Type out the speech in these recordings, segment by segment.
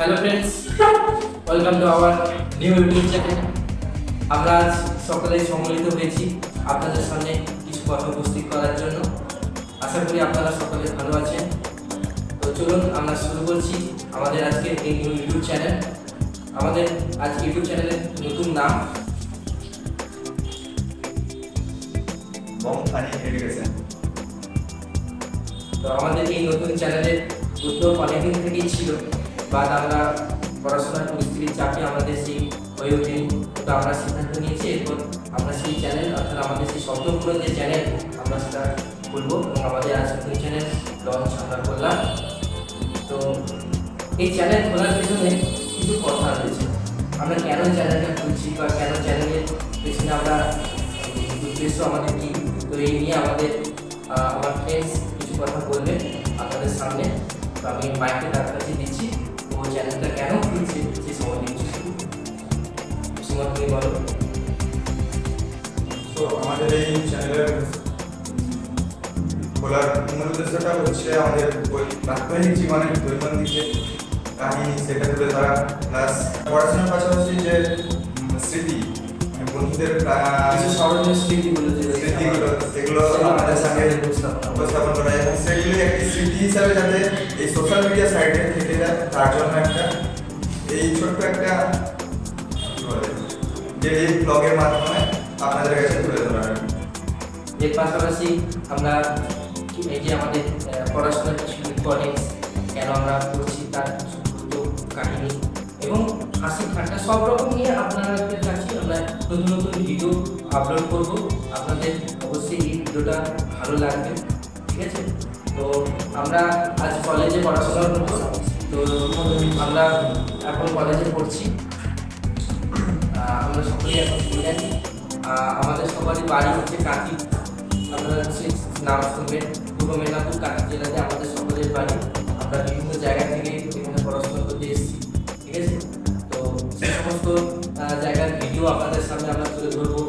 Hello friends, welcome to our new YouTube channel. আমরা আজ সকলেই সম্মিলিত হয়েছি আপনাদের সামনে কিছু কথা উপস্থিত করার জন্য। আশা করি আপনারা সকলে ভালো আছেন। তো চলুন আমরা শুরু করছি আমাদের আজকে এই নিউ ইউটিউব চ্যানেল। আমাদের আজ ইউটিউব চ্যানেলের নতুন নাম বংফানি এডুকেশন। তো আমাদের এই নতুন চ্যানেলের উদ্যোগ অনেকদিন থেকেই ছিল, বাট আমরা পড়াশোনার পরিস্থিতির চাপে আমাদের সেই হয়ে ওঠেনি। তো আমরা সিদ্ধান্ত নিয়েছি এরপর আমরা সেই চ্যানেল অর্থাৎ আমাদের সেই শব্দপুরন যে চ্যানেল আমরা সেটা খুলবো এবং আমাদের আজ নতুন চ্যানেল লঞ্চ আমরা করলাম। তো এই চ্যানেল খোলার পেছনে কিছু কথা রয়েছে। আমরা কেন চ্যানেলটা খুলছি বা কেন চ্যানেলের পেছনে আমরা উদ্দেশ্য আমাদের কী, তো এই নিয়ে আমার ফ্রেন্ডস কিছু কথা বলবে আপনাদের সামনে। তো আমি মাইকে তার কাছে দিচ্ছি, ও চ্যানেলটা কেন খুলছে সে সম্বন্ধে কিছু তুমি বলো। তো আমাদের এই চ্যানেলের খোলার মূল উদ্দেশ্যটা হচ্ছে আমাদের প্রাত্যহিক জীবনের দৈনন্দিন যে কাহিনী সেটা তুলে ধরা, প্লাস পড়াশোনার পাশাপাশি যে স্মৃতি বন্ধুদের কিছু স্মরণীয় স্মৃতিগুলো সেগুলো আমাদের সামনে উপস্থাপন করা এবং সেগুলি একটি স্মৃতি হিসাবে যাতে এই সোশ্যাল মিডিয়া সাইটে থেকে যায় তার জন্য একটা এই ছোট্ট একটা যে এই ব্লগের মাধ্যমে আপনাদের কাছে তুলে ধরা হয়। এর পাশাপাশি আমরা এই যে আমাদের পড়াশোনার কিছু ইম্পর্টেন্স কেন আমরা করছি তার ছোট কাহিনী এবং হাসি ঠাট্টা সব রকম নিয়ে আপনাদের কাছে আমরা নতুন নতুন ভিডিও আপলোড করব। আপনাদের অবশ্যই এই ভিডিওটা ভালো লাগবে, ঠিক আছে? তো আমরা আজ কলেজে পড়াশোনা করবো। তো আমরা এখন কলেজে পড়ছি। আমরা সকলেই এখন শুনলেন আমাদের সবারই বাড়ি হচ্ছে কাঁথি। আপনারা সেই নাম শুনবেন, পূর্ব মেদিনীপুর কাঁথি জেলাতে আমাদের সকলের বাড়ি। আমরা বিভিন্ন জায়গা থেকে এখানে পড়াশোনা করতে এসেছি, ঠিক আছে? তো সেই সমস্ত জায়গার ভিডিও আপনাদের সামনে আমরা তুলে ধরবো।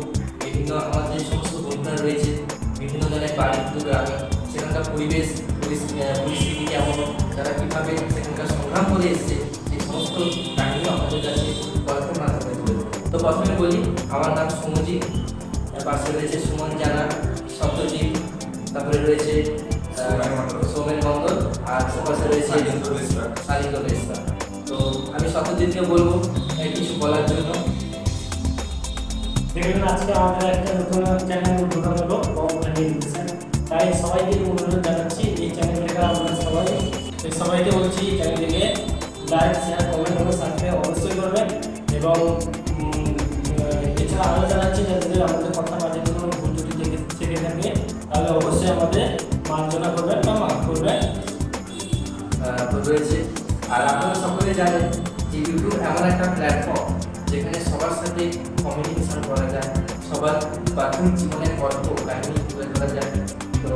বিভিন্ন আমার যে সমস্ত বন্ধুরা রয়েছে বিভিন্ন জনের বাড়ি গ্রামে, সেখানকার পরিবেশ পরিস্থিতি কেমন, তারা কীভাবে সেখানকার সংগ্রাম করে এসছে, সেই সমস্ত কাহিনী আপনাদের কাছে গল্পের মাধ্যমে তুলে ধরবো। তো প্রথমে বলি, আমার নাম সুমজিৎ, পাশে রয়েছে সুমন জানা, সত্যজিৎ, তারপরে রয়েছে সোমেন মণ্ডল, আর পাশে রয়েছে শালিন্দ্র বেসরা। তো আমি সত্যজিৎকে বলবো কিছু বলার জন্য। দেখুন, আজকে আমাদের একটা নতুন চ্যানেল উদ্বোধন হলো বংফানি এডুকেশন। তাই সবাইকে অনুরোধ জানাচ্ছি এই চ্যানেলটাকে আপনারা সবাইকে বলছি চ্যানেলটিকে লাইক, শেয়ার, কমেন্ট এবং সাবস্ক্রাইব অবশ্যই করবেন। এবং এছাড়া আরও জানাচ্ছি যদি আমাদের কথা মাঝে কোনো ভুল ত্রুটি থেকে থাকে তাহলে অবশ্যই আমাদের মার্জনা করবেন বা মাফ করবেন রয়েছে। আর আপনারা সকলে জানেন যে ইউটিউব এমন একটা প্ল্যাটফর্ম যেখানে সবার সাথে কমিউনিকেশন করা যায়, সবার প্রাথমিক জীবনের গল্প কাহিনী তুলে ধরা যায়। তো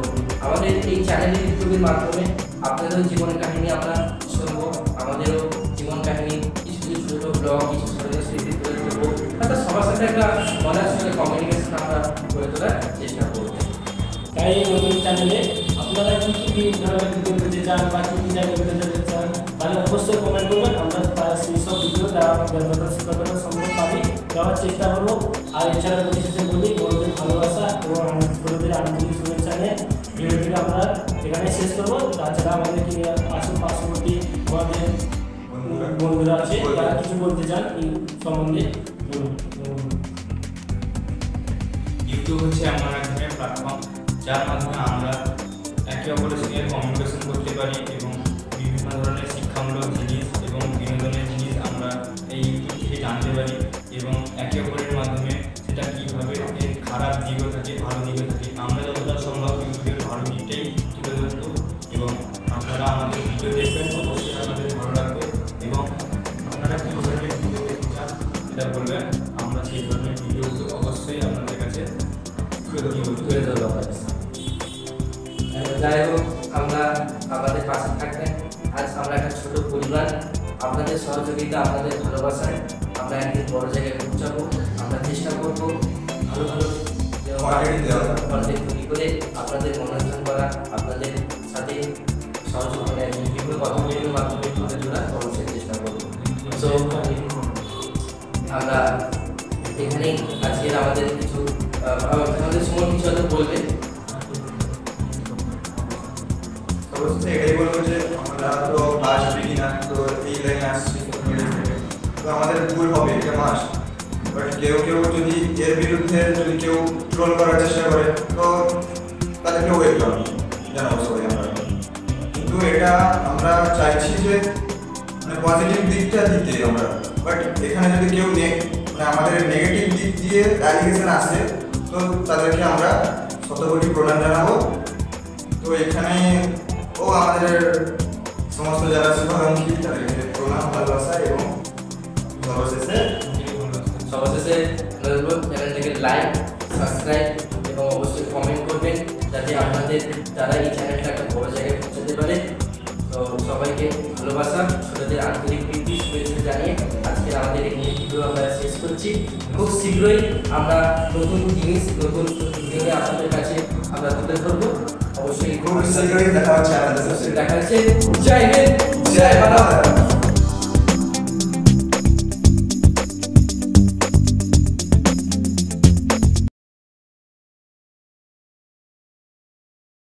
আমাদের এই চ্যানেলের ইউটিউবের মাধ্যমে আপনাদেরও জীবনের কাহিনী আমরা শুনবো, আমাদেরও জীবন কাহিনী কিছু কিছু ছোটো ব্লগ, কিছু ছোটো স্মৃতি তুলে ধরবো, অর্থাৎ সবার সাথে একটা মনের সঙ্গে কমিউনিকেশন আমরা করে তোলার চেষ্টা করবো। তাই এই নতুন চ্যানেলে আপনারা কী ধরনের ভিডিও পেতে চান বা কী জায়গায় ভিডিও পেতে চান তাহলে অবশ্যই কমেন্ট করবেন। আমরা সেই সব ভিডিও যতটা সম্ভব পারি দেওয়ার চেষ্টা করবো। আর এছাড়া পরিশেষে বলি, বড়দের ভালোবাসা এবং ছোটদের আন্তরিক শুভেচ্ছা নিয়ে ভিডিওটিকে আমরা এখানে শেষ করবো। তাছাড়া আমাদের কি পার্শ্ববর্তী আমাদের বন্ধুরা আছে, তারা কিছু বলতে চান এই সম্বন্ধে বলুন। ইউটিউব হচ্ছে এমন একটা প্ল্যাটফর্ম যার মাধ্যমে আমরা একে অপরের সঙ্গে কমিউনিকেশন করতে পারি এবং বিভিন্ন ধরনের শিক্ষামূলক জিনিস এবং বিনোদনের জিনিস আমরা এই ইউটিউব থেকে জানতে পারি এবং একে অপরের মাধ্যমে সেটা কীভাবে এর খারাপ দিকও থাকে, ভালো দিকও থাকে। আমরা যতটা সম্ভব ইউটিউবের ভালো দিকটাই তুলে ধরবো এবং আপনারা আমাদের ভিডিও দেখবেন, অবশ্যই আমাদের ভালো লাগবে এবং আপনারা কী ধরনের ভিডিও দেখতে চান সেটা বলবেন, আমরা সেই ধরনের ভিডিওগুলো অবশ্যই আপনাদের কাছে তুলে ধরবো। যাই হোক, আমরা আমাদের পাশে থাকবেন। আজ আমরা একটা ছোট পরিবার, আপনাদের সহযোগিতা, আপনাদের ভালোবাসায় আমরা একদিন বড় জায়গায় পৌঁছাবো। আমরা চেষ্টা করবো ভালো ভালো কন্টেন্ট তৈরি করে আপনাদের মনোরঞ্জন করা, আপনাদের সাথে সহযোগিতা বিভিন্ন কথা মাধ্যমে তুলে ধরার অবশ্যই চেষ্টা করবো। আমরা এখানেই আজকের আমাদের কিছু আমাদের সুমন কিছু হয়তো বলবে। অবশ্যই এটাই বলবো যে আমরা তো ফার্স্ট বিগিনার, তো এই লাইনে আসছি তো আমাদের ভুল হবে, এটা মাস্ট। বাট কেউ কেউ যদি এর বিরুদ্ধে যদি কেউ ট্রোল করার চেষ্টা করে তো তাদেরকে ওয়েলকাম জানাবো সবাই আমরা। কিন্তু এটা আমরা চাইছি যে মানে পজিটিভ দিকটা দিতে আমরা, বাট এখানে যদি কেউ মানে আমাদের নেগেটিভ দিক দিয়ে অ্যালিগেশন আসে তো তাদেরকে আমরা শতকোটি প্রণাম জানাবো। তো এখানে আমাদের সমস্ত যারা শুভাকাঙ্ক্ষী তাদেরকে প্রণাম, ভালোবাসা এবং সর্বশেষে চ্যানেলটাকে লাইক, সাবস্ক্রাইব এবং অবশ্যই কমেন্ট করবেন যাতে আপনাদের দ্বারা এই চ্যানেলটা একটা বড় জায়গায় পৌঁছাতে পারে। তো সবাইকে ভালোবাসা, ছোটদের আন্তরিক প্রীতি শুভেচ্ছা জানিয়ে আজকের আমাদের এই ভিডিও আমরা শেষ করছি। খুব শীঘ্রই আমরা নতুন জিনিস, নতুন ভিডিও আপনাদের কাছে আমরা তুলে ধরবো। অবশ্যই খুব শীঘ্রই দেখা হচ্ছে আমাদের সাথে। দেখা হচ্ছে। জয় হিন্দ, জয় ভারত।